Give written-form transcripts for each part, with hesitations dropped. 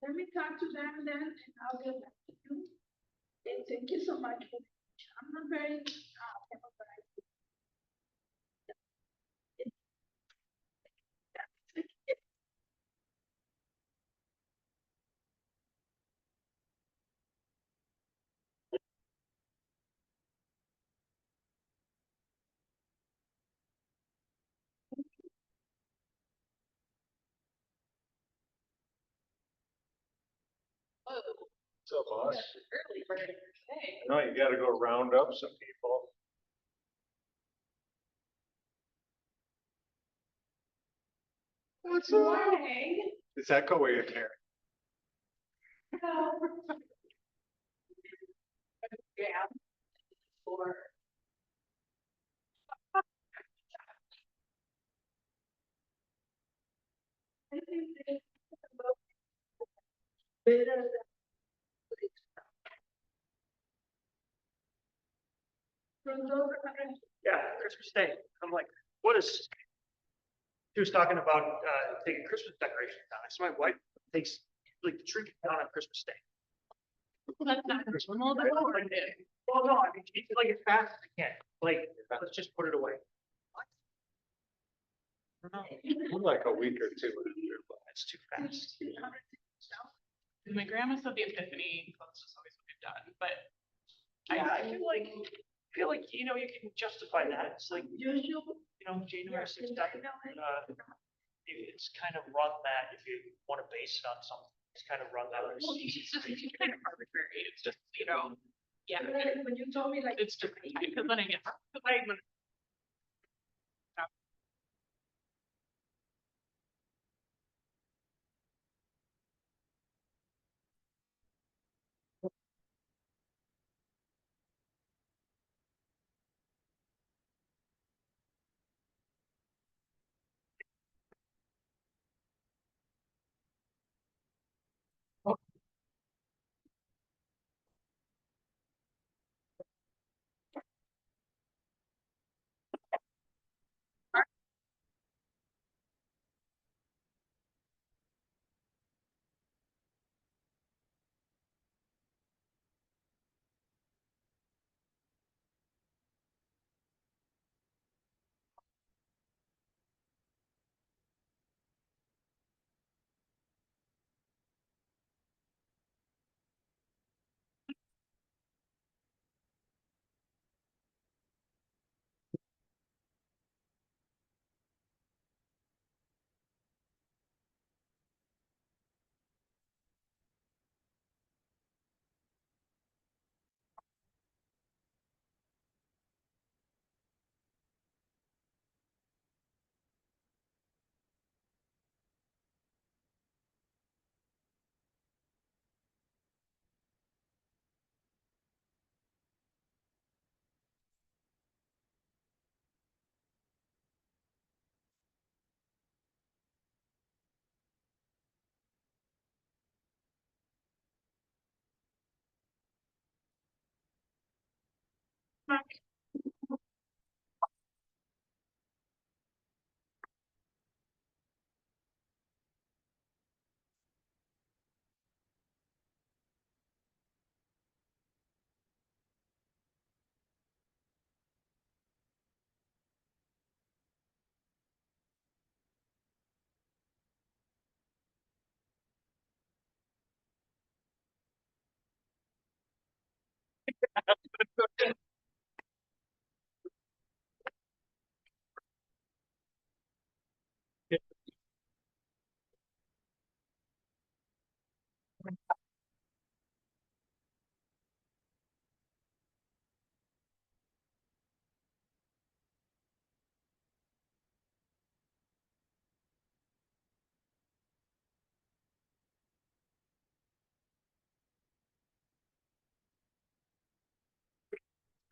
Let me talk to them then, and I'll get back to you. And thank you so much for. I'm not very. What's up, boss? No, you gotta go round up some people. What's up? It's echoing in here. Yeah, Christmas Day. I'm like, what is? She was talking about taking Christmas decorations down. I said, my wife takes like the tree down on Christmas Day. That's not normal, Well, no, I mean, it's like as fast as I can. Like, let's just put it away. I don't know. Like a week or two. It's too fast. My grandma said the Epiphany, that's just always what we've done, but Yeah, I feel like, you know, you can justify that. It's like, you know, January 6th, it's kind of run that if you want to base it on something, it's kind of run that. well, it's just kind of arbitrary. It's just, you know, yeah, When you told me like. it's just because then I get, because I when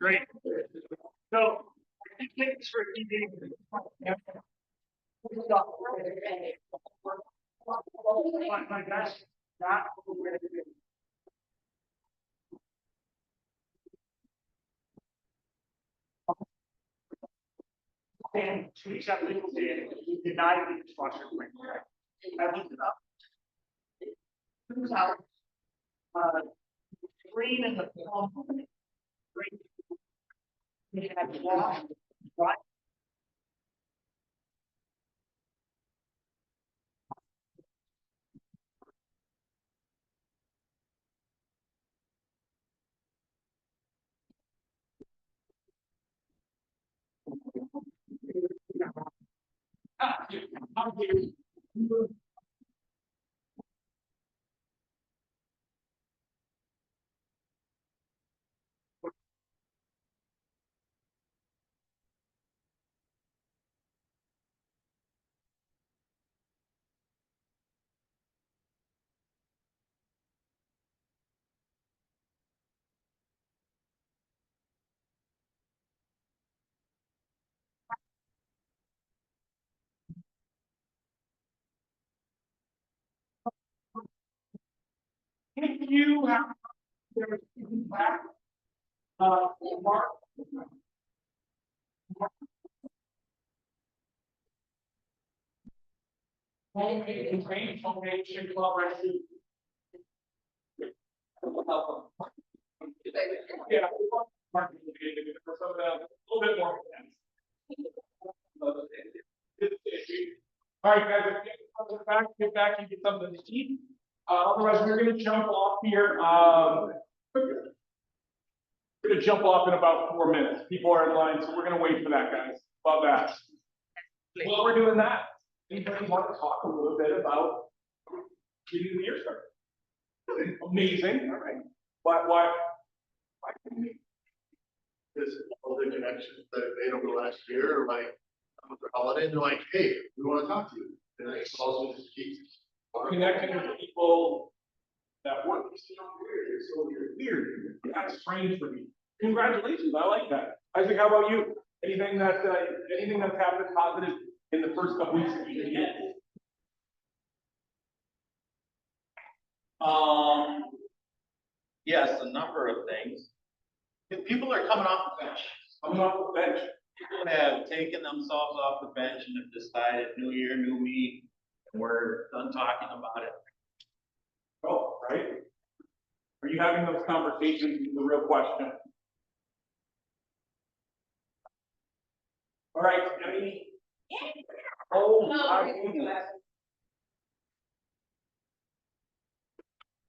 Great. So, I think this for a few days. My best, not. And 2 legal did, he denied the dishwasher. I looked it up. Turns out, green and the plum. Green. We had water, right? If you have their back, Mark. Homemade and trained, homemade chicken club recipe. Yeah. Mark, for some of the, a little bit more. All right, guys, if you get back, you get something to eat. Otherwise, we're gonna jump off here. We're gonna jump off in about 4 minutes. People are in line, so we're gonna wait for that, guys. Love that. While we're doing that, anybody want to talk a little bit about getting the year started? Amazing. All right. Why couldn't we? Because all the connections that they made over the last year, like, with the holiday, and they're like, hey, we want to talk to you. And it's also just keep Connecting with people that work. It's so weird. That's strange for me. Congratulations, I like that. Isaac, how about you? Anything that's happened positive in the first couple weeks of the year? Yes, a number of things. People are coming off the bench. Coming off the bench. People have taken themselves off the bench and have decided, new year, new me, and we're done talking about it. Oh, right. Are you having those conversations? Is the real question. All right, any? Oh, my goodness.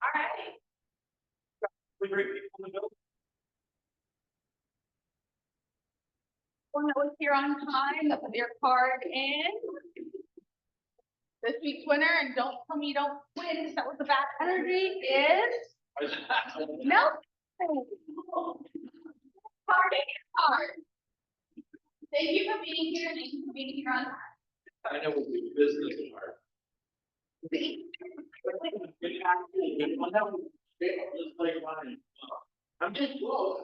All right. Really great people in the building. One that was here on time, that put your card in. This week's winner, and don't tell me you don't win, because that was the bad energy, is no. Card in your card. Thank you for being here, thank you for being here on time. I know it's a business card. See? Just like mine. I'm just close.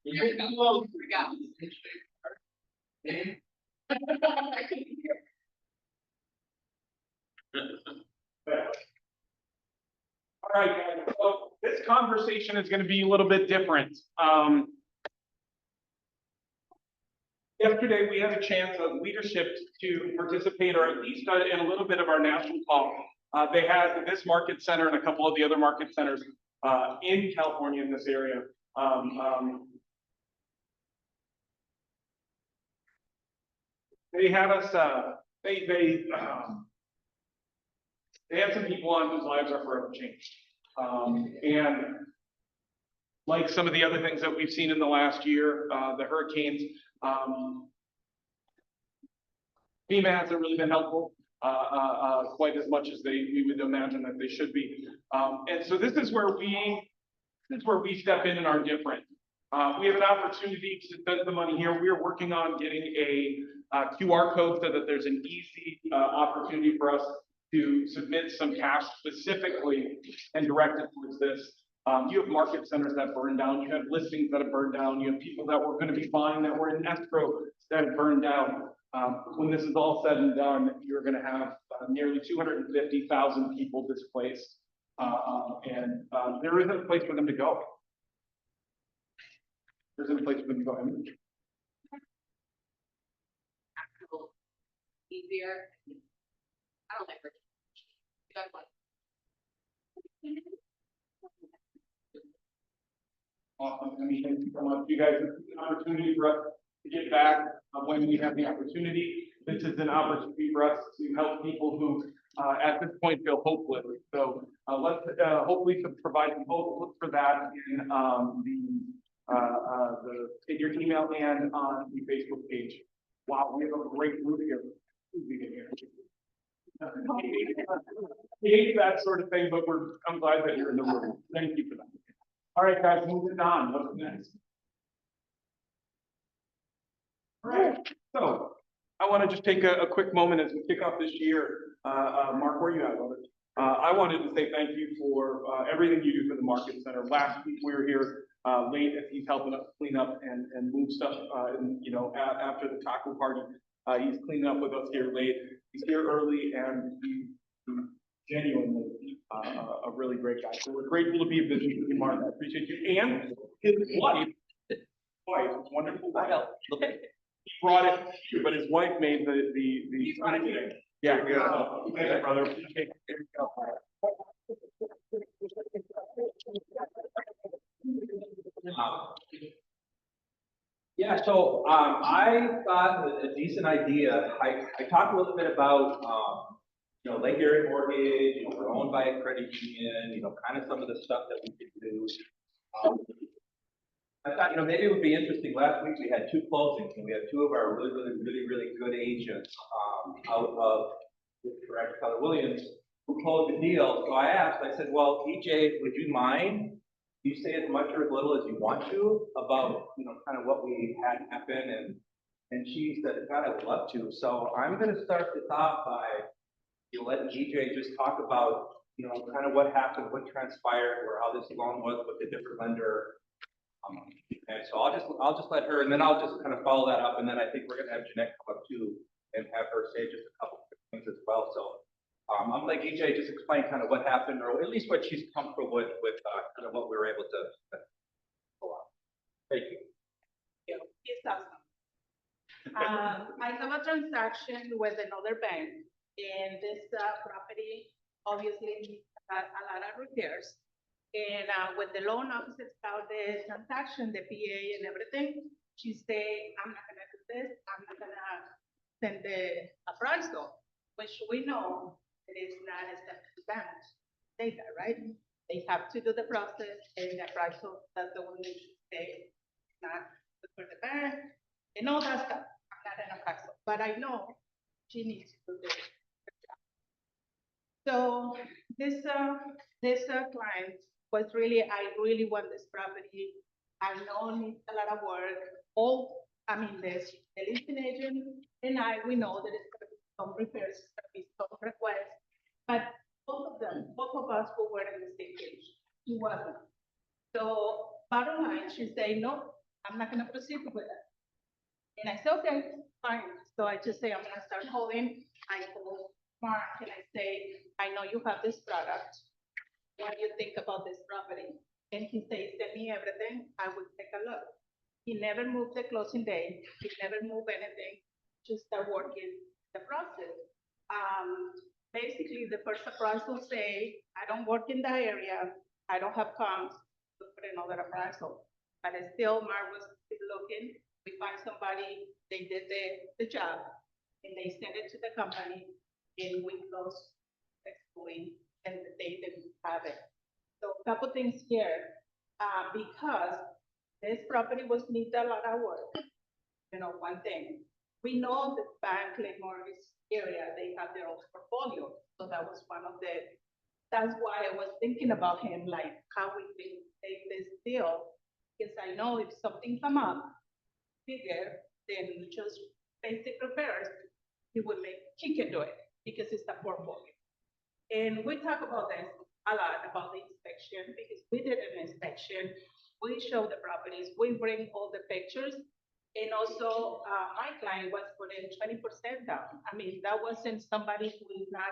Here we go. Here we go. All right, guys, so this conversation is going to be a little bit different. Yesterday, we had a chance of leadership to participate, or at least in a little bit of our national call. They had this market center and a couple of the other market centers in California in this area. They had us, they had some people on whose lives are forever changed. And like some of the other things that we've seen in the last year, the hurricanes, FEMA hasn't really been helpful quite as much as we would imagine that they should be. And so this is where we step in and are different. We have an opportunity to spend the money here. We're working on getting a QR code so that there's an easy opportunity for us to submit some cash specifically and direct it towards this. You have market centers that burn down, you have listings that have burned down, you have people that were gonna be buying that were in escrow that have burned down. When this is all said and done, you're gonna have nearly 250,000 people displaced. There isn't a place for them to go. There isn't a place for them to go. Easier. I don't like it. You guys want? Awesome. I mean, thank you so much. You guys, this is an opportunity for us to get back when we have the opportunity. This is an opportunity for us to help people who, at this point, feel hopeless. So let's hopefully provide some hope. Look for that in in your email and on the Facebook page. Wow, we have a great group here. I hate that sort of thing, but I'm glad that you're in the room. Thank you for that. All right, guys, moving on. What's next? All right, so I want to just take a quick moment as we kick off this year. Mark, where are you at, brother? I wanted to say thank you for everything you do for the Market Center. Last week, we were here late as he's helping us clean up and move stuff, after the taco party. He's cleaning up with us here late. He's here early and he's genuinely a really great guy. So we're grateful to be a business with you, Mark. I appreciate you. And his wife, wonderful wife. He brought it here, but his wife made the. Yeah. There you go. Thank you, brother. Appreciate it. Here we go. Yeah, so I thought it was a decent idea. I talked a little bit about, Lake Erie Mortgage, we're owned by a credit union, kind of some of the stuff that we could do. I thought, maybe it would be interesting. Last week we had 2 closings and we had 2 of our really good agents out of Direct Keller Williams who closed the deal. So I asked, I said, well, EJ, would you mind? You say as much or as little as you want to about, kind of what we had happen. And she said, God, I would love to. So I'm going to start this off by letting EJ just talk about, kind of what happened, what transpired, or how this loan was with the different lender. And so I'll just let her, and then I'll just kind of follow that up. And then I think we're going to have Jeanette come up too and have her say just a couple of things as well. So I'm gonna let EJ just explain kind of what happened, or at least what she's comfortable with kind of what we were able to pull off. Thank you. It's awesome. I have a transaction with another bank, and this property obviously needs a lot of repairs. And when the loan officer saw the transaction, the PA and everything, she said, I'm not gonna do this, I'm not gonna send the appraisal, which we know it is not a step to bank data, right? They have to do the process, and the appraisal, that's the one that should say, not good for the bank, and all that stuff. I'm not an appraisal, but I know she needs to do this. So this client was really, I really want this property. I know it needs a lot of work. The listing agent and we know that it's gonna be some repairs, it's gonna be some requests, but both of us were on the same page. She wasn't. So bottom line, she said, no, I'm not gonna proceed with it. And I said, okay, fine. So I just say, I'm gonna start calling. I call Mark and I say, I know you have this product. What do you think about this property? And he says, send me everything. I will take a look. He never moved the closing date. He never moved anything. Just start working the process. Basically, the first appraisal say, I don't work in that area. I don't have comps. Look for another appraisal. But still, Mark was still looking. We find somebody, they did the job, and they sent it to the company, and we closed successfully, and they didn't have it. So a couple things here, because this property was need a lot of work. One thing, we know the bank, like Morris area, they have their own portfolio. So that was that's why I was thinking about him, like how we can take this deal, because I know if something come up bigger than just basic repairs, he can do it because it's a portfolio. And we talk about this. a lot about the inspection because we did an inspection. We show the properties, we bring all the pictures. And also, my client was putting 20% down. I mean, that wasn't somebody who is not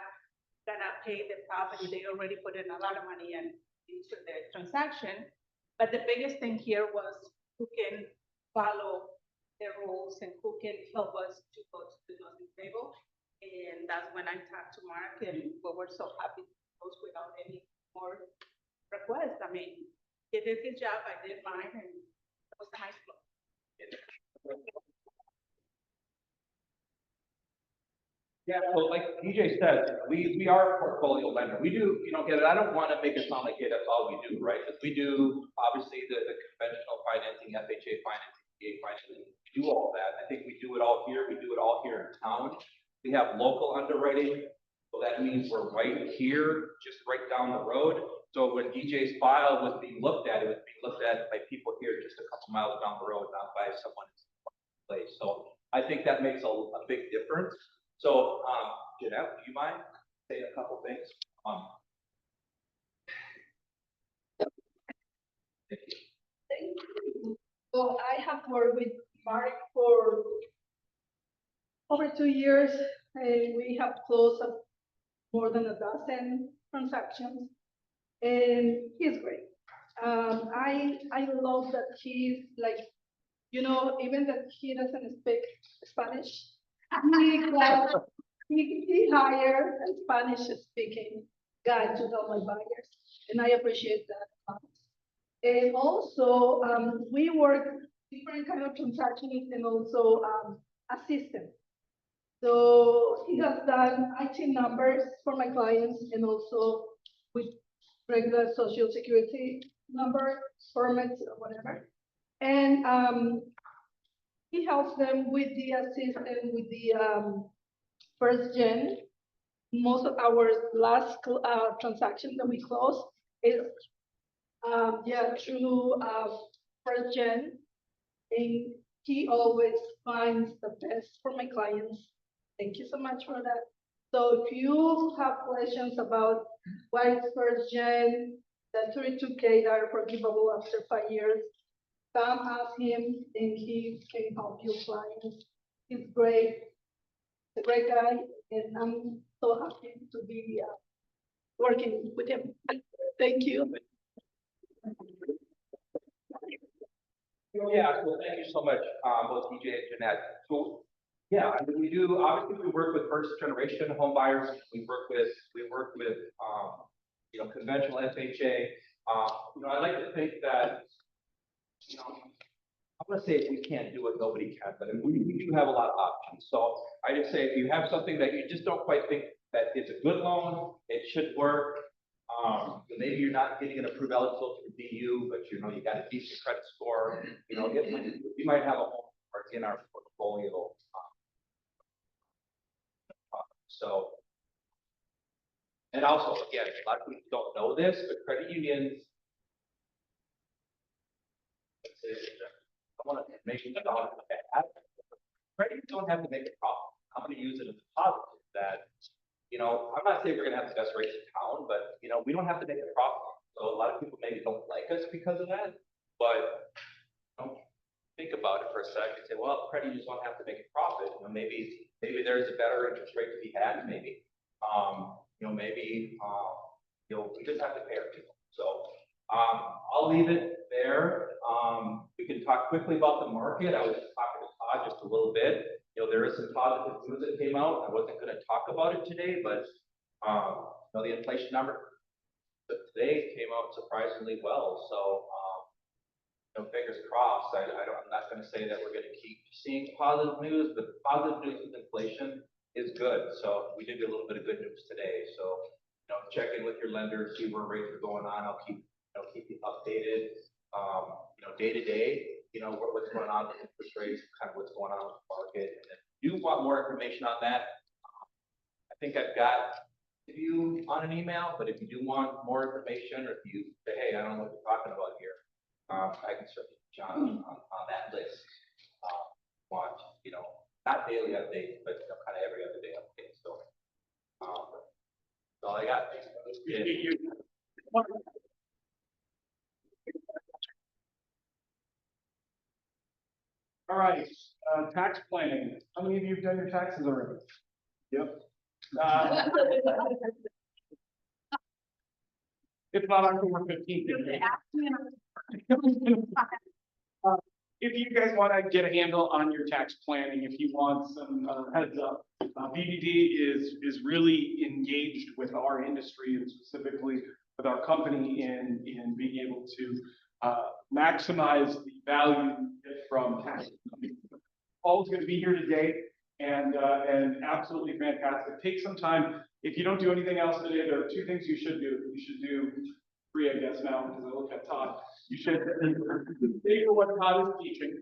gonna pay the property. They already put in a lot of money into the transaction. But the biggest thing here was who can follow the rules and who can help us to go to the closing table. And that's when I talked to Mark and we were so happy to close without any more requests. I mean, he did his job, I did mine, and it was a nice close. Yeah, so like DJ said, we are a portfolio lender. We do, I don't want to make it sound like, hey, that's all we do, right? Because we do, obviously, the conventional financing, FHA financing, PA financing, we do all that. I think we do it all here. We do it all here in town. We have local underwriting, so that means we're right here, just right down the road. So when DJ's file was being looked at, it was being looked at by people here just a couple miles down the road, not by someone in the place. So I think that makes a big difference. So, Jeanette, do you mind saying a couple things? Thank you. Well, I have worked with Mark for over 2 years, and we have closed more than a dozen transactions, and he's great. I love that he's like, even that he doesn't speak Spanish, he hired a Spanish speaking guy to help my buyers, and I appreciate that. And also, we work different kind of transactions and also assistance. So he has done IT numbers for my clients and also with regular social security number, permits, or whatever. And he helps them with the assistant, with the first gen. Most of our last transaction that we closed is through first gen. And he always finds the best for my clients. Thank you so much for that. So if you have questions about why is first gen, the 32K that are forgivable after 5 years, come ask him and he can help you clients. He's great, a great guy, and I'm so happy to be working with him. Thank you. Yeah, so thank you so much, both DJ and Jeanette. So, yeah, I mean, we do, obviously, we work with first generation home buyers. We work with conventional FHA. I like to think that, I'm gonna say if we can't do it, nobody can, but we do have a lot of options. So I just say, if you have something that you just don't quite think that it's a good loan, it should work. Maybe you're not getting an approved eligible through DU, but you got a decent credit score. We might have a home in our portfolio. So, and also, again, a lot of people don't know this, but credit unions. I want to make it bad. Credit unions don't have to make a profit. I'm going to use it as a positive that, I'm not saying we're going to have the best rates in town, but, we don't have to make a profit. So a lot of people maybe don't like us because of that, but think about it for a second and say, well, credit unions don't have to make a profit. Maybe there's a better interest rate to be had, maybe. We just have to pay our people. So I'll leave it there. We can talk quickly about the market. I was just talking to Todd just a little bit. There is some positive news that came out. I wasn't going to talk about it today, but the inflation number today came out surprisingly well. So fingers crossed. I'm not going to say that we're going to keep seeing positive news, but positive news with inflation is good. So we did get a little bit of good news today. So check in with your lender, see where rates are going on. I'll keep you updated. Day to day. What's going on with interest rates, kind of what's going on with the market. And if you want more information on that, I think I've got you on an email. But if you do want more information, or if you say, hey, I don't know what you're talking about here. I can certainly put John on that list. Not daily updates, but kind of every other day updates. So, all I got. All right, tax planning. How many of you have done your taxes already? Yep. It's not October 15th. If you guys want to get a handle on your tax planning, if you want some heads up, BDD is really engaged with our industry and specifically with our company in being able to maximize the value from tax. Paul's going to be here today and absolutely fantastic. Take some time. If you don't do anything else today, there are two things you should do. You should do three, I guess now, because I look at Todd. You should stay for what Todd is teaching.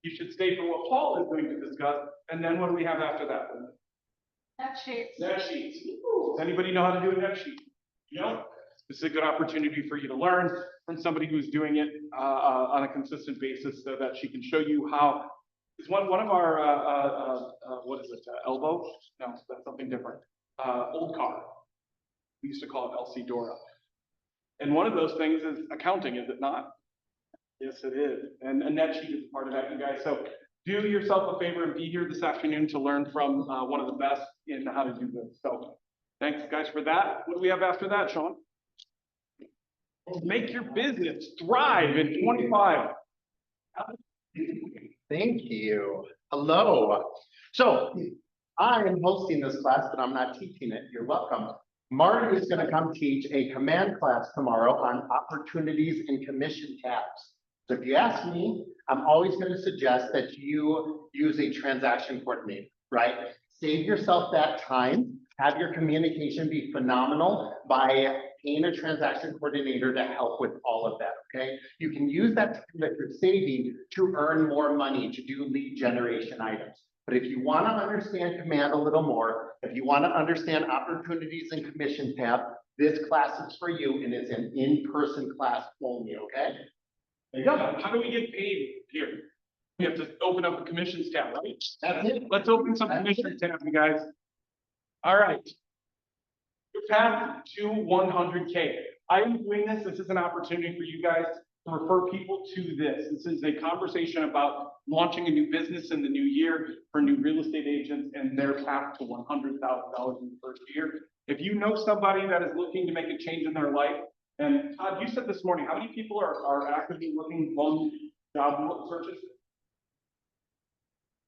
You should stay for what Paul is going to discuss. And then what do we have after that? That sheets. Net sheets. Does anybody know how to do a net sheet? You know, this is a good opportunity for you to learn from somebody who's doing it on a consistent basis so that she can show you how. It's one of our, what is it, elbow? No, that's something different. Old car. We used to call it LC Dora. And one of those things is accounting, is it not? Yes, it is. And a net sheet is part of that, you guys. So do yourself a favor and be here this afternoon to learn from one of the best in how to do this. So thanks, guys, for that. What do we have after that, Sean? Make your business thrive in 25. Thank you. Hello. So I am hosting this class, but I'm not teaching it. You're welcome. Marty is going to come teach a command class tomorrow on opportunities and commission tabs. So if you ask me, I'm always going to suggest that you use a transaction coordinator, right? Save yourself that time. Have your communication be phenomenal by paying a transaction coordinator to help with all of that, okay? You can use that time that you're saving to earn more money to do lead generation items. But if you want to understand command a little more, if you want to understand opportunities and commission tab, this class is for you and it's an in-person class only, okay? There you go. How do we get paid here? We have to open up a commissions tab, right? That's it. Let's open some commissions tab, you guys. All right. Your path to 100K. I am doing this. This is an opportunity for you guys to refer people to this. This is a conversation about launching a new business in the new year for new real estate agents and their path to $100,000 in the first year. If you know somebody that is looking to make a change in their life, and Todd, you said this morning, how many people are actively looking for job searches?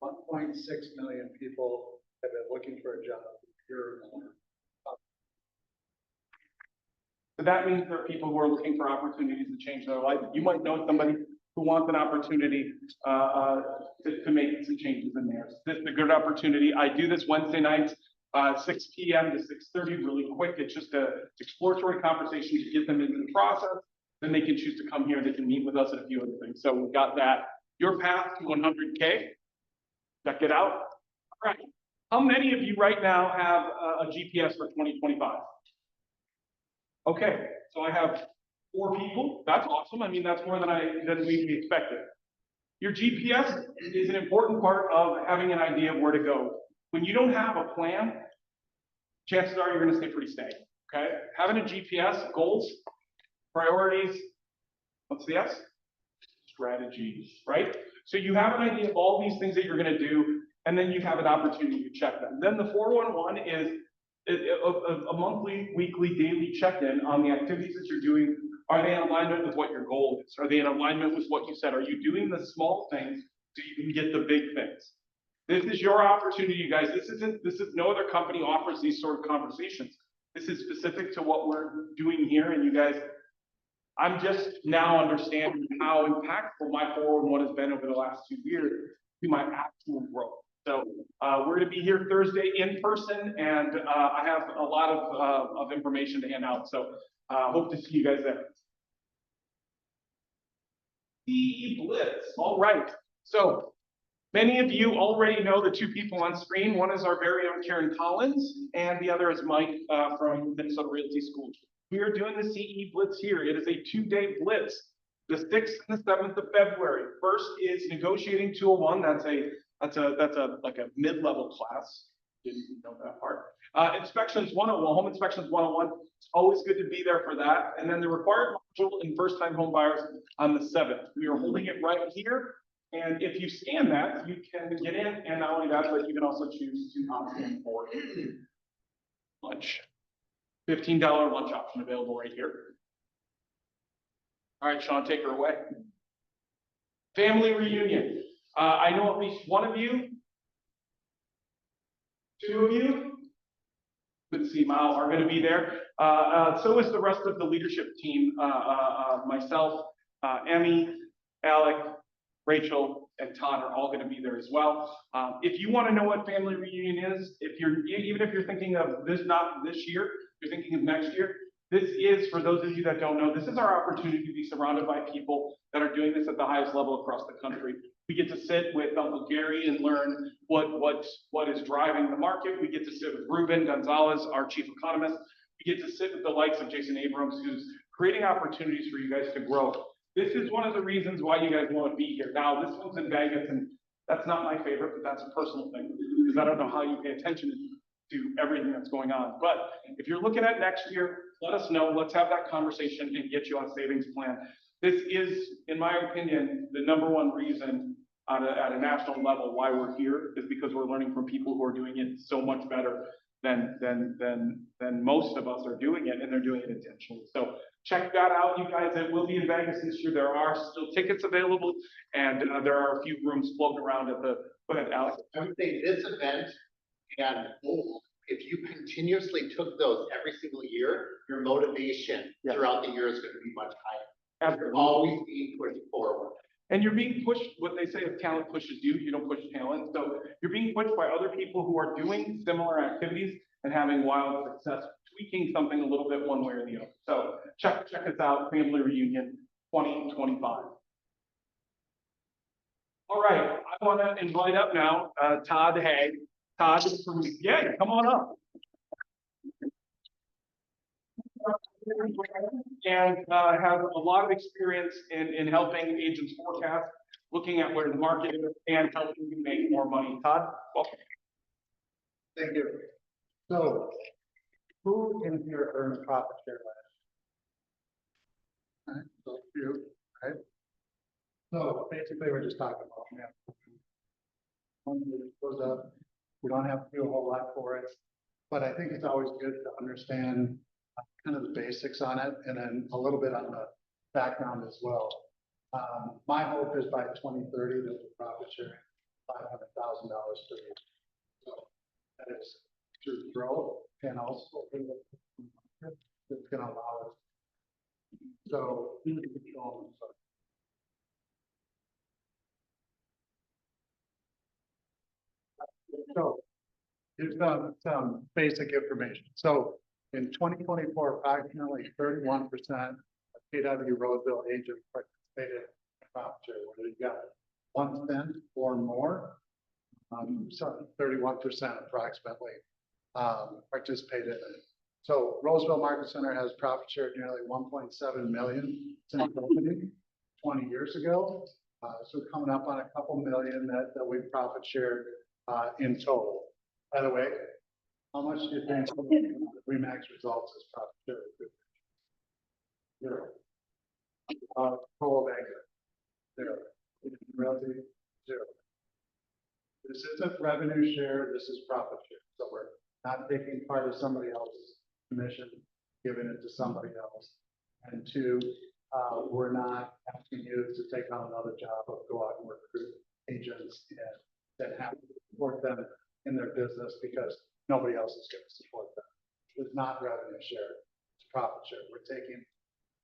1.6 million people have been looking for a job here. So that means there are people who are looking for opportunities to change their life. You might know somebody who wants an opportunity to make some changes in theirs. This is a good opportunity. I do this Wednesday nights, 6 p.m. to 6:30, really quick. It's just an exploratory conversation to get them into the process. Then they can choose to come here. They can meet with us and a few other things. So we've got that. Your path to 100K. Check it out. All right. How many of you right now have a GPS for 2025? Okay, so I have 4 people. That's awesome. I mean, that's more than we expected. Your GPS is an important part of having an idea of where to go. When you don't have a plan, chances are you're going to stay pretty stagnant. Okay, having a GPS, goals, priorities. What's the S? Strategies, right? So you have an idea of all these things that you're going to do, and then you have an opportunity to check them. Then the 411 is a monthly, weekly, daily check-in on the activities that you're doing. Are they in alignment with what your goal is? Are they in alignment with what you said? Are you doing the small things so you can get the big things? This is your opportunity, you guys. This is no other company offers these sort of conversations. This is specific to what we're doing here, and you guys, I'm just now understanding how impactful my 411 has been over the last 2 years to my actual growth. So we're going to be here Thursday in person, and I have a lot of information to hand out. So hope to see you guys there. CE Blitz. All right. So many of you already know the 2 people on screen. One is our very own Karen Collins, and the other is Mike from Minnesota Realty School. We are doing the CE Blitz here. It is a 2-day blitz, the 6th and the 7th of February. First is Negotiating 201. That's like a mid-level class. Didn't know that part. Inspections 101, home inspections 101, it's always good to be there for that. And then the required module in first-time home buyers on the 7th. We are holding it right here. And if you scan that, you can get in, and not only that, but you can also choose to opt in for lunch. $15 lunch option available right here. All right, Sean, take her away. Family reunion. I know at least one of you, two of you, good to see Mao, are going to be there. So is the rest of the leadership team. Myself, Emmy, Alec, Rachel, and Todd are all going to be there as well. If you want to know what family reunion is, even if you're thinking of this, not this year, you're thinking of next year, this is, for those of you that don't know, this is our opportunity to be surrounded by people that are doing this at the highest level across the country. We get to sit with Uncle Gary and learn what is driving the market. We get to sit with Ruben Gonzalez, our chief economist. We get to sit with the likes of Jason Abrams, who's creating opportunities for you guys to grow. This is one of the reasons why you guys want to be here. Now, this one's in Vegas, and that's not my favorite, but that's a personal thing, because I don't know how you pay attention to everything that's going on. But if you're looking at next year, let us know. Let's have that conversation and get you on a savings plan. This is, in my opinion, the #1 reason at a national level why we're here, is because we're learning from people who are doing it so much better than most of us are doing it, and they're doing it intentionally. So check that out, you guys. It will be in Vegas this year. There are still tickets available, and there are a few rooms floating around at the, go ahead, Alex. I would say this event and goals, if you continuously took those every single year, your motivation Yes. throughout the year is going to be much higher. You're Absolutely. always being pushed forward. And you're being pushed, what they say, if talent pushes you, you don't push talent. So you're being pushed by other people who are doing similar activities and having wild success, tweaking something a little bit one way or the other. So check us out, Family Reunion 2025. All right, I want to invite up now Todd Haig. Todd, yeah, come on up. And have a lot of experience in helping agents forecast, looking at where the market is, and helping you make more money. Todd, welcome. Thank you. So, who in here earned profit share last? All right, so you, right? So basically, we're just talking about, when it goes up, we don't have to do a whole lot for it, but I think it's always good to understand kind of the basics on it, and then a little bit on the background as well. My hope is by 2030 that the profit sharing $500,000 per year. So that is through growth and also it's going to allow us. So here's some basic information. So in 2024, approximately 31% of KW Roseville agents participated in profit share. Whether you got 1 cent or more, so 31% approximately participated in it. So Roseville Market Center has profit shared nearly 1.7 million since opening 20 years ago. So coming up on a couple million that we've profit shared in total. By the way, how much do you think RE/MAX results is profit shared? 0. Coal banker, 0. Realty, 0. This isn't revenue share, this is profit share. So we're not taking part of somebody else's commission, giving it to somebody else. And 2, we're not asking you to take on another job or go out and recruit agents and then have to support them in their business because nobody else is going to support them. It's not revenue share, it's profit share. We're taking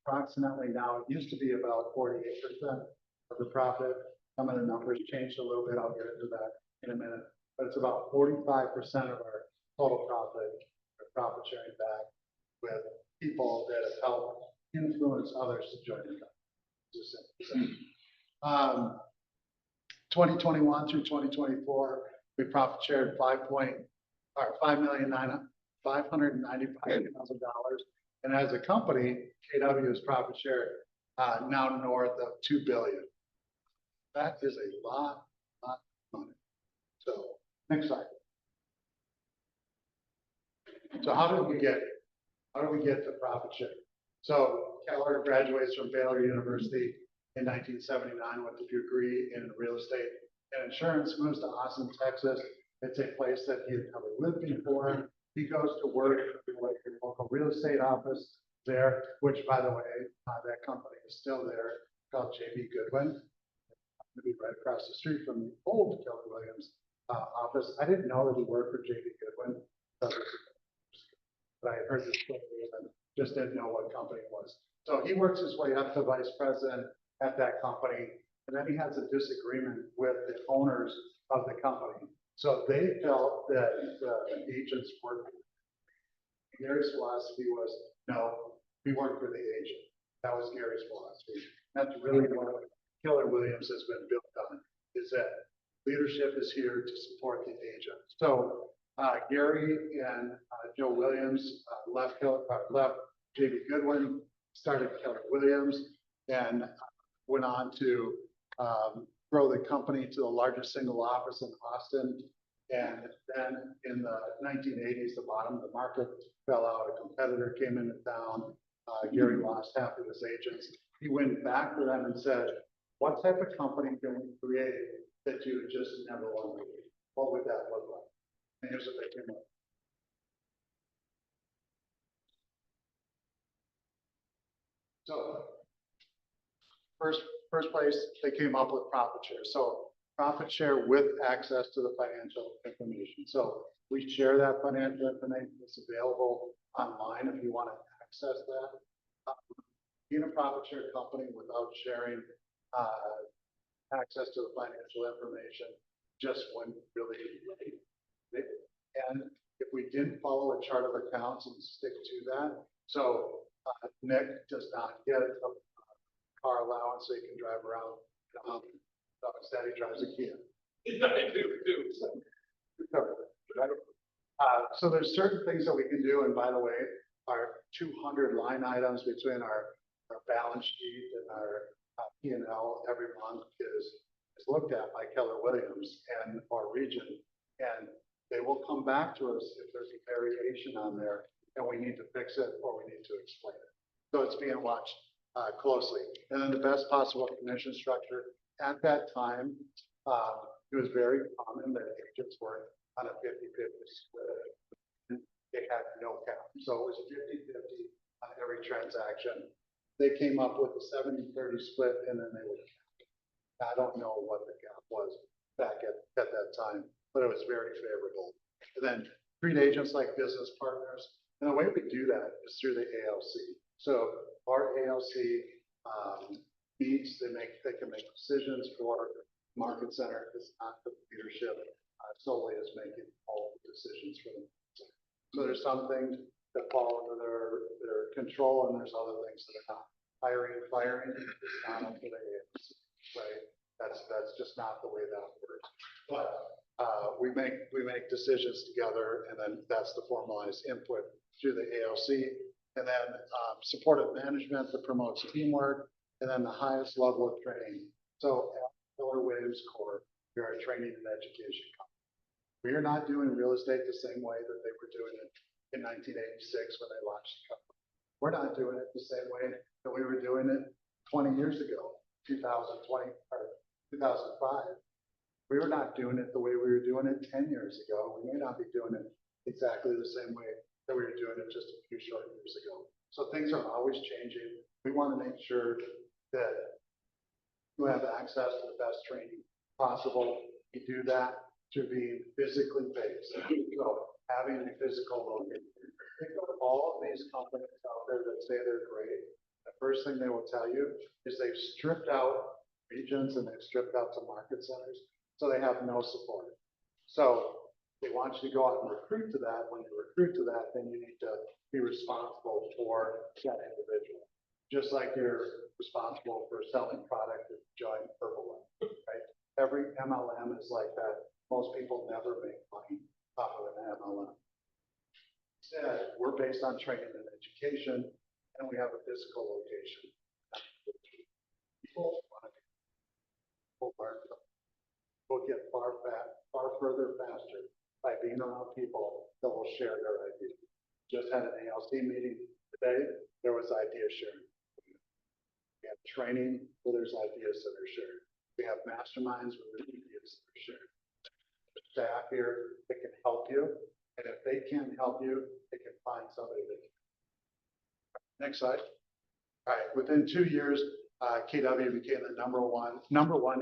approximately now, it used to be about 48% of the profit. Some of the numbers changed a little bit. I'll get into that in a minute, but it's about 45% of our total profit or profit sharing back with people that have helped influence others to join the company. 2021 through 2024, we profit shared $5,595,000, and as a company, KW has profit shared now north of $2 billion. That is a lot of money. So next slide. So how did we get to profit share? So Keller graduates from Baylor University in 1979 with a degree in real estate and insurance, moves to Austin, Texas. It's a place that he had never lived before. He goes to work for the local real estate office there, which, by the way, that company is still there, called JB Goodwin. Maybe right across the street from the old Keller Williams office. I didn't know that he worked for JB Goodwin, but I had heard this story and just didn't know what company it was. So he works his way up to vice president at that company, and then he has a disagreement with the owners of the company. So they felt that the agents worked. Gary's philosophy was, no, we work for the agent. That was Gary's philosophy. That's really what Keller Williams has been built on, is that leadership is here to support the agent. So Gary and Joe Williams left JB Goodwin, started Keller Williams, and went on to grow the company to the largest single office in Austin. And then in the 1980s, the bottom of the market fell out. A competitor came into town. Gary lost half of his agents. He went back to them and said, what type of company can we create that you would just never want to be? What would that look like? And here's what they came up. So first place, they came up with profit share. So profit share with access to the financial information. So we share that financial information. It's available online if you want to access that. Being a profit share company without sharing access to the financial information just wouldn't really be right. And if we didn't follow a chart of accounts and stick to that, so Nick does not get a car allowance so he can drive around. Instead, he drives a Kia. I do. So there's certain things that we can do, and by the way, our 200 line items between our balance sheet and our P&L every month is looked at by Keller Williams and our region, and they will come back to us if there's a variation on there and we need to fix it or we need to explain it. So it's being watched closely. And then the best possible commission structure. At that time, it was very common that agents were on a 50-50 split. They had no cap. So it was 50-50 on every transaction. They came up with a 70-30 split and then they would cap. I don't know what the cap was back at that time, but it was very favorable. And then treat agents like business partners. And the way we do that is through the ALC. So our ALC meets, they can make decisions for Market Center. It's not the leadership solely is making all the decisions for them. So there's some things that fall under their control, and there's other things that are not. Hiring and firing is not up to the ALC, right? That's just not the way that works. But we make decisions together, and then that's the formalized input through the ALC. And then supportive management that promotes teamwork, and then the highest level of training. So at Keller Williams Corp, we are a training and education company. We are not doing real estate the same way that they were doing it in 1986 when they launched the company. We're not doing it the same way that we were doing it 20 years ago, 2020 or 2005. We were not doing it the way we were doing it 10 years ago. We may not be doing it exactly the same way that we were doing it just a few short years ago. So things are always changing. We want to make sure that you have access to the best training possible. You do that through being physically based. So having a physical location. Think of all of these companies out there that say they're great. The first thing they will tell you is they've stripped out regions and they've stripped out some market centers. So they have no support. So they want you to go out and recruit to that. When you recruit to that, then you need to be responsible for that individual. Just like you're responsible for selling product if you join Herbalife, right? Every MLM is like that. Most people never make money off of an MLM. Instead, we're based on training and education, and we have a physical location. People want to learn. We'll get far further faster by being around people that will share their ideas. Just had an ALC meeting today, there was idea sharing. We have training where there's ideas that are shared. We have masterminds where there's ideas that are shared. There's staff here that can help you, and if they can't help you, they can find somebody that can. Next slide. All right, within 2 years, KW became the number one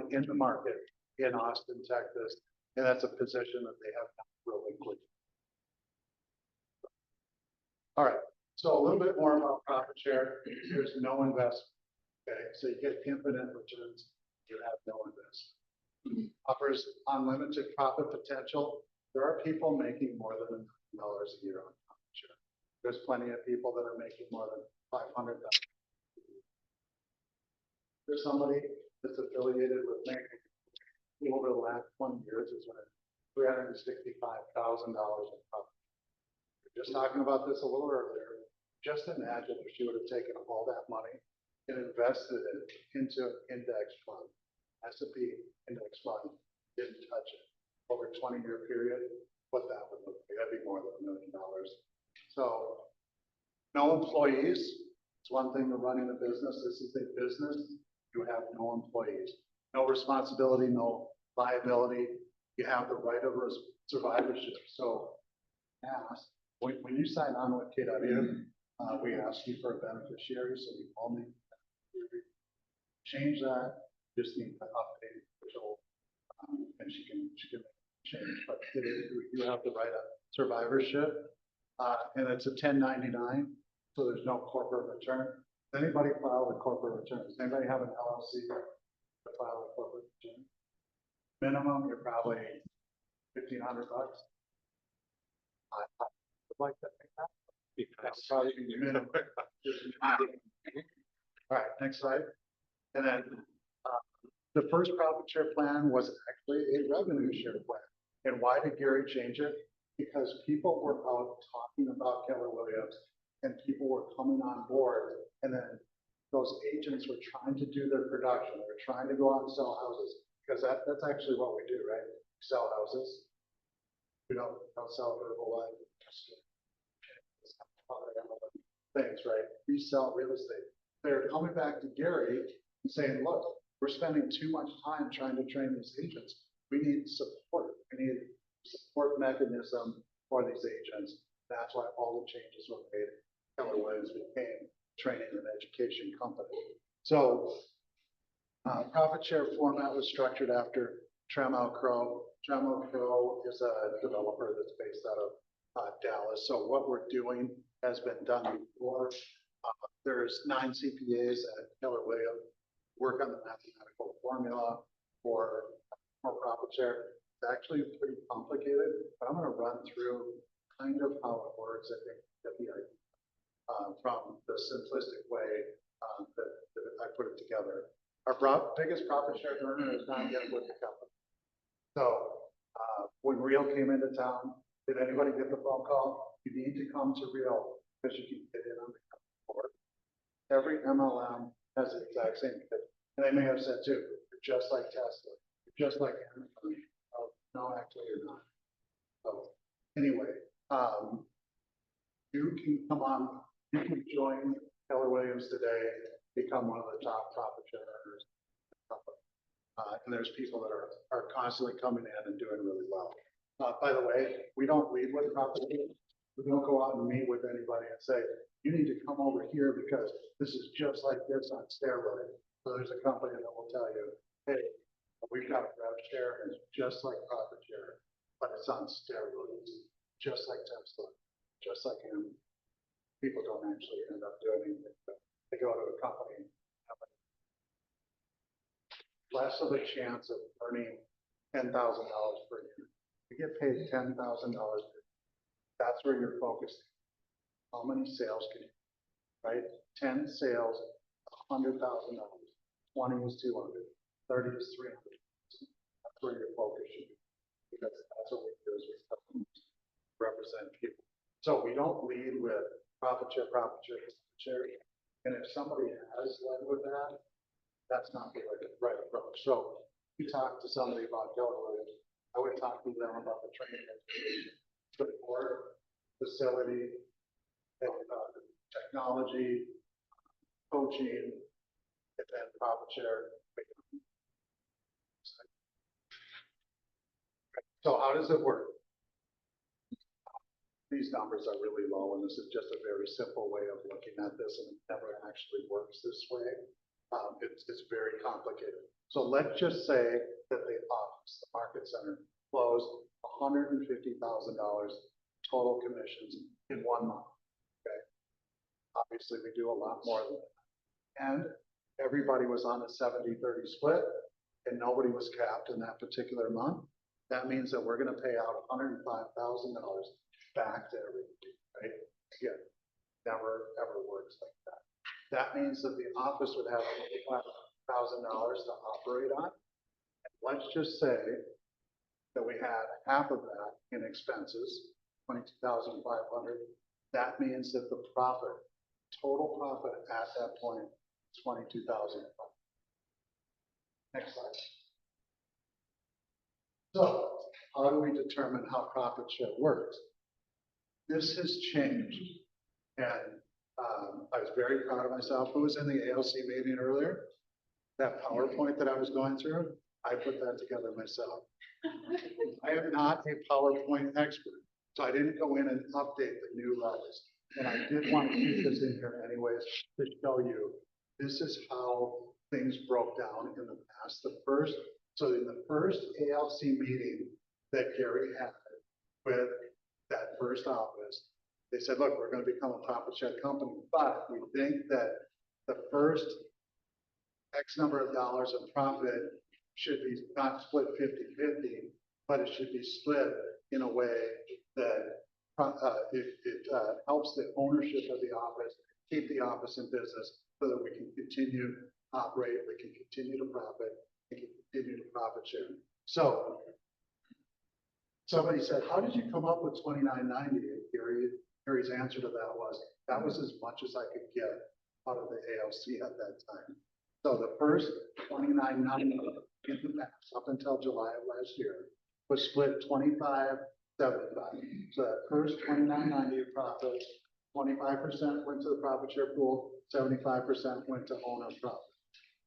in the market in Austin, Texas, and that's a position that they have not relinquished. All right, so a little bit more about profit share. There's no investment. Okay, so you get infinite returns. You have no investment. Offers unlimited profit potential. There are people making more than $1 million a year on profit share. There's plenty of people that are making more than $500,000. There's somebody that's affiliated with making over the last 20 years has earned $365,000 in profit. Just talking about this a little earlier, just imagine if she would have taken all that money and invested it into an index fund, S&P index fund, didn't touch it. Over a 20-year period, what that would look like, that'd be more than $1 million. So, no employees. It's one thing to running a business. This is a business. You have no employees, no responsibility, no liability. You have the right of survivorship. So, ask. When you sign on with KW, we ask you for a beneficiary, so you only change that. Just need to update Rachel, and she can change. But you have the right of survivorship, and it's a 1099, so there's no corporate return. Does anybody file a corporate return? Does anybody have an LLC to file a corporate return? Minimum, you're probably $1,500. I would like to think that. That's probably the minimum. All right, next slide. And then the first profit share plan was actually a revenue share plan. And why did Gary change it? Because people were out talking about Keller Williams and people were coming on board, and then those agents were trying to do their production. They were trying to go out and sell houses, because that's actually what we do, right? We sell houses. We don't sell Herbalife. Things, right? We sell real estate. They're coming back to Gary and saying, look, we're spending too much time trying to train these agents. We need support. We need support mechanism for these agents. That's why all the changes were made. Keller Williams became training and education company. So profit share format was structured after Trammell Crow. Trammell Crow is a developer that's based out of Dallas. So what we're doing has been done before. There's 9 CPAs at Keller Williams work on the mathematical formula for profit share. It's actually pretty complicated, but I'm going to run through kind of how it works. I think that the idea from the simplistic way that I put it together. Our biggest profit share earner is not yet with the company. So when Real came into town, did anybody get the phone call? You need to come to Real because you can get in on the company board. Every MLM has the exact same thing. And they may have said too, you're just like Tesla, you're just like Amazon. Oh, no, actually you're not. So anyway, you can come on, you can join Keller Williams today, become one of the top profit share earners. And there's people that are constantly coming in and doing really well. By the way, we don't lead with profit. We don't go out and meet with anybody and say, you need to come over here because this is just like this on steroids. So there's a company that will tell you, hey, we've got a rev share and it's just like profit share, but it's on steroids, just like Tesla, just like him. People don't actually end up doing anything, but they go to a company and have less of a chance of earning $10,000 per year. You get paid $10,000 per year. That's where you're focused. How many sales can you, right? 10 sales, $100,000. 20 is 200. 30 is 300. That's where your focus should be, because that's what we do is we represent people. So we don't lead with profit share, profit share. And if somebody has led with that, that's not the right approach. So if you talk to somebody about Keller Williams, I would talk to them about the training education, support, facility, technology, coaching, and then profit share. So how does it work? These numbers are really low, and this is just a very simple way of looking at this, and it never actually works this way. It's very complicated. So let's just say that the office, the market center, closed $150,000 total commissions in 1 month. Okay. Obviously, we do a lot more than that. And everybody was on a 70-30 split, and nobody was capped in that particular month. That means that we're going to pay out $105,000 back to everybody, right? Again, never ever works like that. That means that the office would have $85,000 to operate on. And let's just say that we had half of that in expenses, $22,500. That means that the profit, total profit at that point, is $22,000. Next slide. So how do we determine how profit share works? This has changed. And I was very proud of myself. Who was in the ALC meeting earlier? That PowerPoint that I was going through, I put that together myself. I am not a PowerPoint expert, so I didn't go in and update the new levels. And I did want to keep this in here anyways to show you, this is how things broke down in the past. So in the first ALC meeting that Gary had with that first office, they said, look, we're going to become a profit share company, but we think that the first X number of dollars of profit should be not split 50-50, but it should be split in a way that it helps the ownership of the office, keep the office in business so that we can continue to operate, we can continue to profit, we can continue to profit share. So somebody said, how did you come up with $29.90? Gary's answer to that was as much as I could get out of the ALC at that time. So the first $29.90 in the past, up until July of last year, was split 25-75. So that first $29.90 of profit, 25% went to the profit share pool, 75% went to owner profit.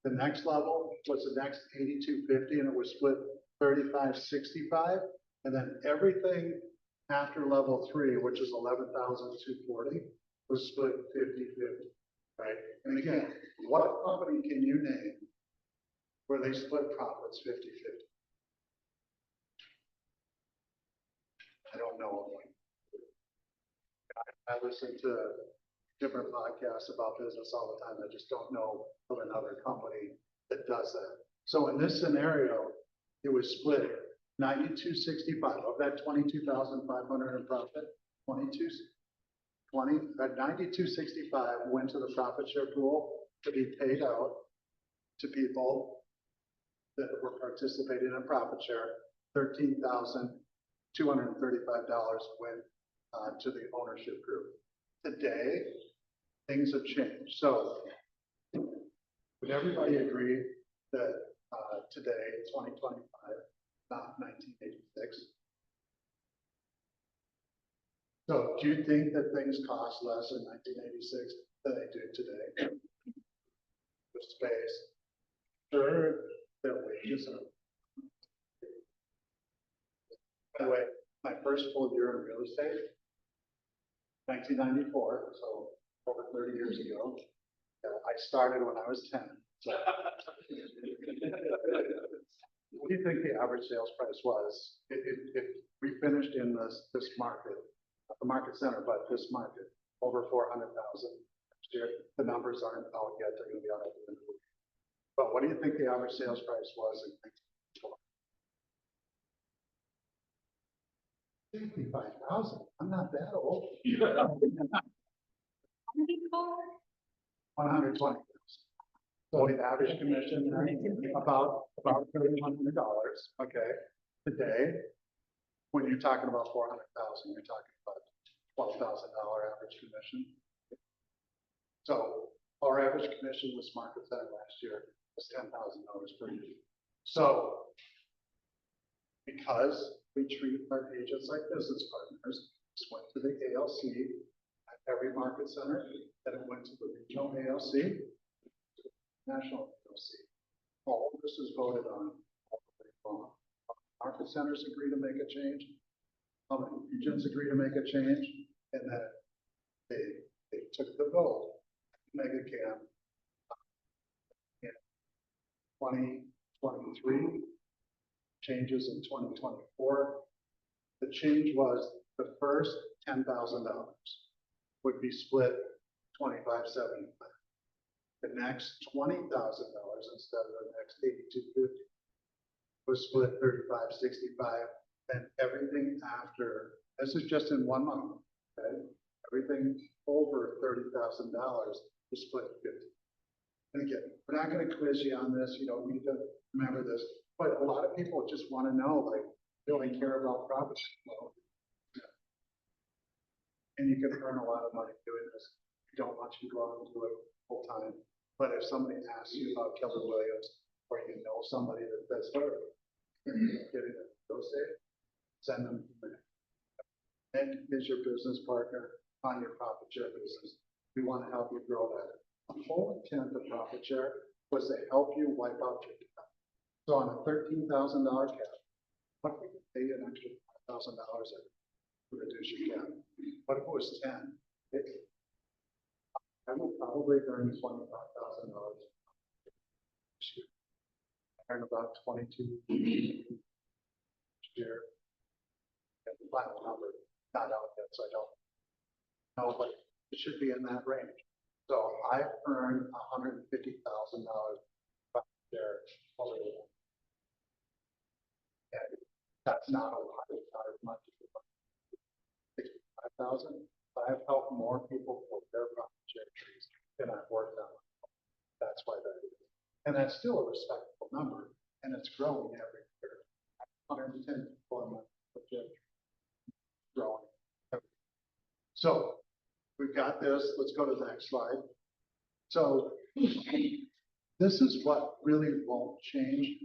The next level was the next $82.50, and it was split 35-65. And then everything after level 3, which is $11,240, was split 50-50, right? And again, what company can you name where they split profits 50-50? I don't know of one. I listen to different podcasts about business all the time. I just don't know of another company that does that. So in this scenario, it was split 92.65 of that 22,500 in profit. 92.65 went to the profit share pool to be paid out to people that were participating in profit share. $13,235 went to the ownership group. Today, things have changed. So would everybody agree that today, 2025, not 1986? So do you think that things cost less in 1986 than they do today? The space, sure, their wages are. By the way, my first full year in real estate, 1994, so over 30 years ago. I started when I was 10. So. What do you think the average sales price was if we finished in this market, the market center, but this market, over 400,000 next year? The numbers aren't out yet; they're going to be out at the end of the week. But what do you think the average sales price was in 1994? 55,000. I'm not that old. 120,000. So the average commission about $3,100. Okay. Today, when you're talking about 400,000, you're talking about $12,000 average commission. So our average commission was market center last year was $10,000 per year. So because we treat our agents like business partners, just went to the ALC, every market center, then it went to the regional ALC, national ALC. All of this is voted on. All the way along. Market centers agree to make a change. Regions agree to make a change, and then they took the vote, mega camp in 2023, changes in 2024. The change was the first $10,000 would be split 25/75. The next $20,000 instead of the next 8,250 was split 35/65. And everything after, this is just in 1 month, okay? Everything over $30,000 is split 50. And again, we're not gonna quiz you on this, you don't need to remember this, but a lot of people just wanna know, like, do I care about profit? Well, yeah. And you can earn a lot of money doing this. We don't want you to go out and do it full time. But if somebody asks you about Keller Williams, or you know somebody that's her, get it, go say it. Send them. Nick is your business partner on your profit share business. We want to help you grow that. The whole intent of profit share was to help you wipe out your cap. So on a $13,000 cap, what if we could pay you an extra $5,000 to reduce your cap? What if it was 10? I will probably earn $25,000 this year. I earn about 22 year. The final number not out yet, so I don't know, but it should be in that range. So I earned $150,000 there already. And that's not a lot, it's not as much as 65,000. I've helped more people for their profit share trees than I've worked on. That's why that is. And that's still a respectable number, and it's growing every year. 110 people a month. Growing. So we've got this. Let's go to the next slide. So this is what really won't change.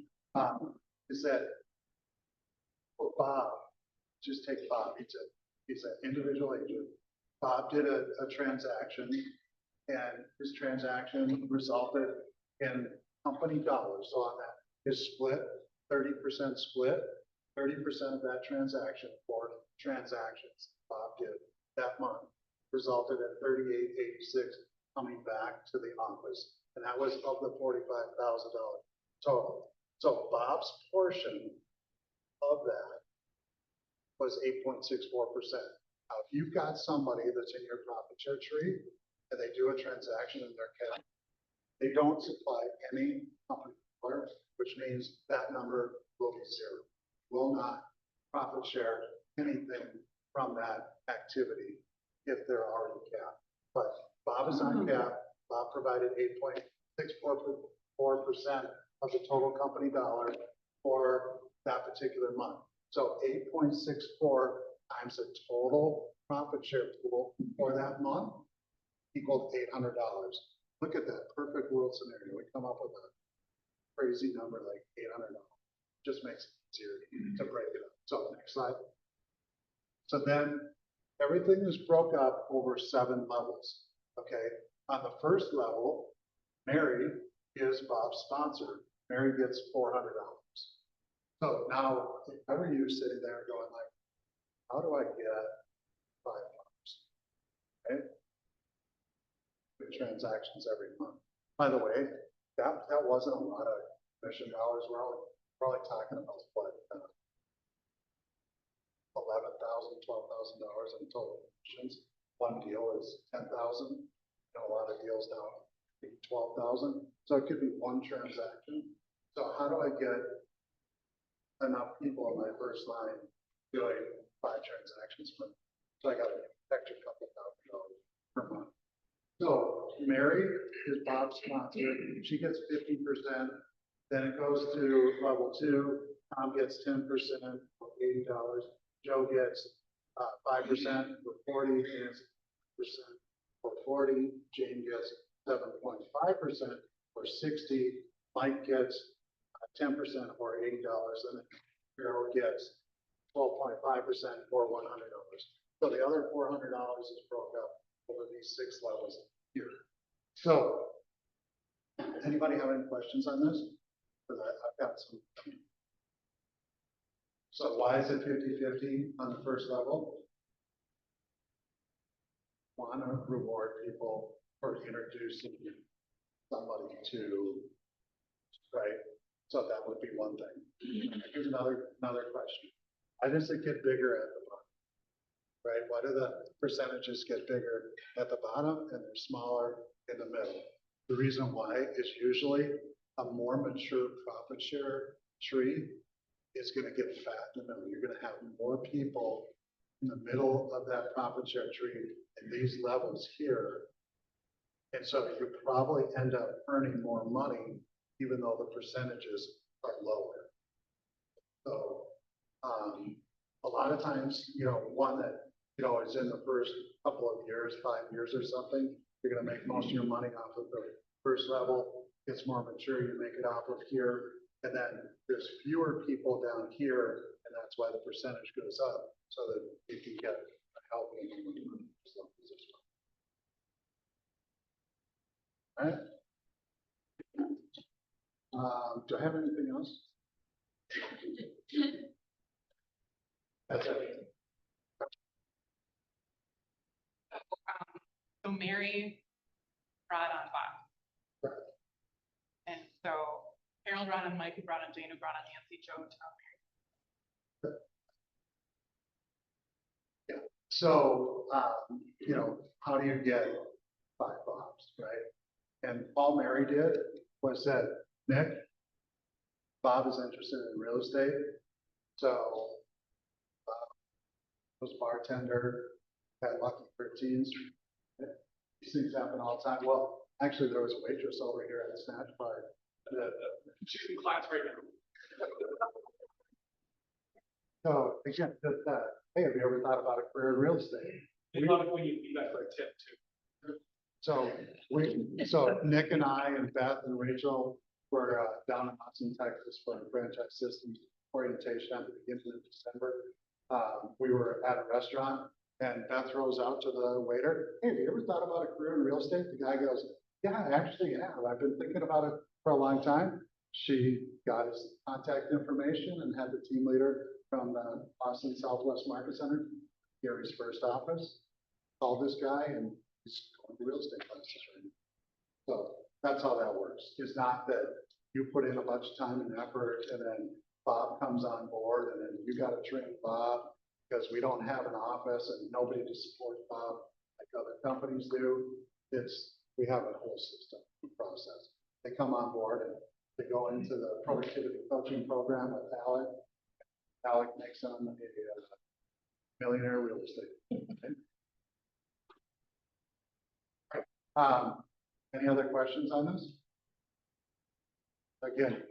Is that for Bob? Just take Bob. He's an individual agent. Bob did a transaction, and his transaction resulted in company dollars. So on that, his split, 30% split. 30% of that transaction for transactions Bob did that month resulted in $38.86 coming back to the office. And that was of the $45,000 total. So Bob's portion of that was 8.64%. Now, if you've got somebody that's in your profit share tree and they do a transaction in their cap, they don't supply any company color, which means that number will be zero. Will not profit share anything from that activity if they're already capped. But Bob is on cap. Bob provided 8.64% of the total company dollar for that particular month. So 8.64 times the total profit share pool for that month equaled $800. Look at that perfect world scenario. We come up with a crazy number like $800. Just makes it easier to break it up. So next slide. So then everything is broke up over 7 levels. Okay. On the first level, Mary is Bob's sponsor. Mary gets $400. So now, if I were you sitting there going like, how do I get $5? Okay. Good transactions every month. By the way, that wasn't a lot of commission dollars. We're probably talking about what, $11,000, $12,000 in total commissions. One deal is 10,000. A lot of deals now 12,000. So it could be one transaction. So how do I get enough people on my first line doing 5 transactions per month? So I got an extra couple $1,000 per month. So Mary is Bob's sponsor. She gets 50%. Then it goes to level 2. Tom gets 10% for $80. Joe gets 5% for 40, and 6% for 40. Jane gets 7.5% for 60. Mike gets 10% for $80, and then Carol gets 12.5% for $100. So the other $400 is broke up over these 6 levels here. So, anybody have any questions on this? Because I've got some. So why is it 50-50 on the first level? Want to reward people for introducing somebody to, right? So that would be one thing. Here's another question. Why does it get bigger at the bottom? Right? Why do the percentages get bigger at the bottom and they're smaller in the middle? The reason why is usually a more mature profit share tree is going to get fat in the middle. You're going to have more people in the middle of that profit share tree and these levels here. And so you probably end up earning more money, even though the percentages are lower. So, a lot of times, one that, is in the first couple of years, 5 years or something, you're going to make most of your money off of the first level. It's more mature, you make it off of here. And then there's fewer people down here, and that's why the percentage goes up, so that you can get a healthy money. All right. Do I have anything else? That's it. So Mary brought on Bob. Right. And so Harold brought on Mike, who brought on Jane, who brought on Nancy, Joe, Tom, Mary. Yeah. So, how do you get 5 Bobs, right? And all Mary did was said, Nick, Bob is interested in real estate. So, was bartender at Lucky 13s. These things happen all the time. Well, actually, there was a waitress over here at the Snatch Bar. She's in class right now. So again, hey, have you ever thought about a career in real estate? They love it when you do that for a tip too. So Nick and I and Beth and Rachel were down in Austin, Texas for a franchise systems orientation at the beginning of December. We were at a restaurant and Beth throws out to the waiter, hey, have you ever thought about a career in real estate? The guy goes, yeah, I actually have. I've been thinking about it for a long time. She got his contact information and had the team leader from the Austin Southwest Market Center, Gary's first office, called this guy and he's going to real estate classes right now. So that's how that works. It's not that you put in a bunch of time and effort and then Bob comes on board and then you got to train Bob because we don't have an office and nobody to support Bob like other companies do. We have a whole system process. They come on board and they go into the productivity coaching program with Alec. Alec makes them a millionaire real estate. Okay. Any other questions on this? Again,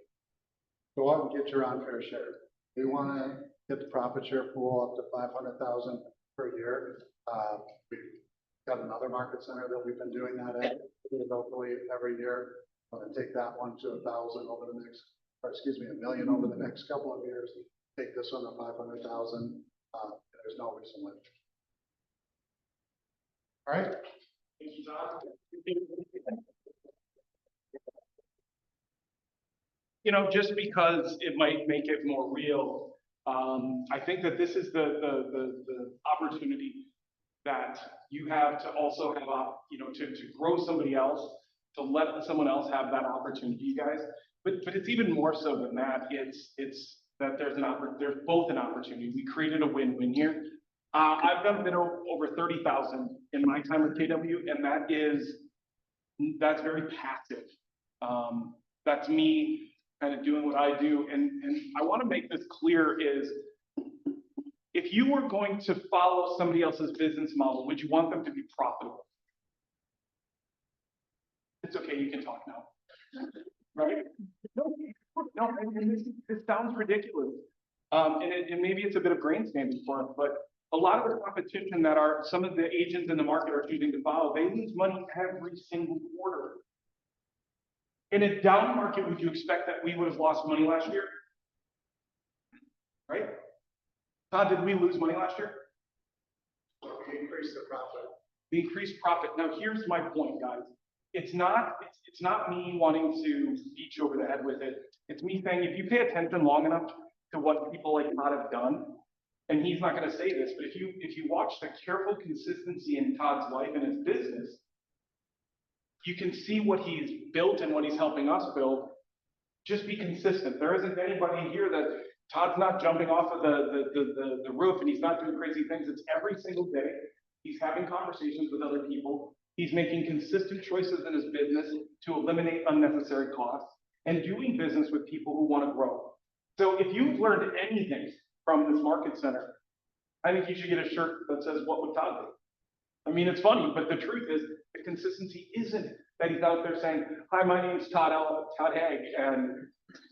go out and get your unfair share. We want to get the profit share pool up to 500,000 per year. We've got another market center that we've been doing that at locally every year. I'm going to take that one to 1,000 over the next, or excuse me, 1 million over the next couple of years. Take this one to 500,000. There's no reason why. All right. Thank you, John. Just because it might make it more real, I think that this is the opportunity that you have to also have, to grow somebody else, to let someone else have that opportunity, guys. But it's even more so than that. It's that there's both an opportunity. We created a win-win here. I've done a bit over 30,000 in my time with KW, and that's very passive. That's me kind of doing what I do. And I want to make this clear is, if you were going to follow somebody else's business model, would you want them to be profitable? It's okay, you can talk now. Right? No, and this sounds ridiculous. And maybe it's a bit of grandstanding for us, but a lot of the competition that some of the agents in the market are choosing to follow, they lose money every single quarter. In a down market, would you expect that we would have lost money last year? Right? Todd, did we lose money last year? We increased the profit the increased profit. Now, here's my point, guys. It's not me wanting to beat you over the head with it. It's me saying, if you pay attention long enough to what people like Todd have done, and he's not gonna say this, but if you watch the careful consistency in Todd's life and his business, you can see what he's built and what he's helping us build. Just be consistent. There isn't anybody here that Todd's not jumping off of the roof and he's not doing crazy things. It's every single day. He's having conversations with other people. He's making consistent choices in his business to eliminate unnecessary costs and doing business with people who want to grow. So if you've learned anything from this market center, I think you should get a shirt that says, "What would Todd do?" I mean, it's funny, but the truth is, the consistency isn't that he's out there saying, "Hi, my name's Todd Haig," and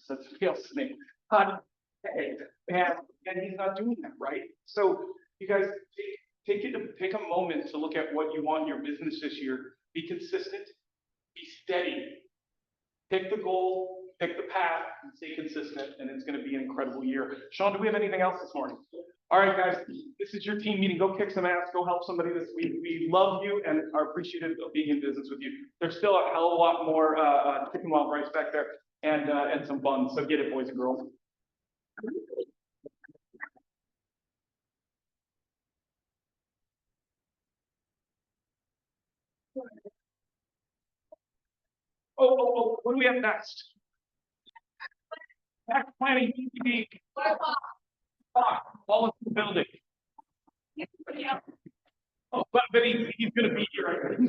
that's somebody else's name, Todd Haig, and he's not doing that, right? So you guys take a moment to look at what you want in your business this year. Be consistent, be steady, pick the goal, pick the path, and stay consistent, and it's going to be an incredible year. Sean, do we have anything else this morning? All right, guys, this is your team meeting. Go kick some ass, go help somebody this week. We love you and are appreciative of being in business with you. There's still a hell of a lot more chicken wild rice back there and some buns, so get it, boys and girls. Oh, what do we have next? Tax planning, PPP. All of the building. Oh, but he's gonna be here.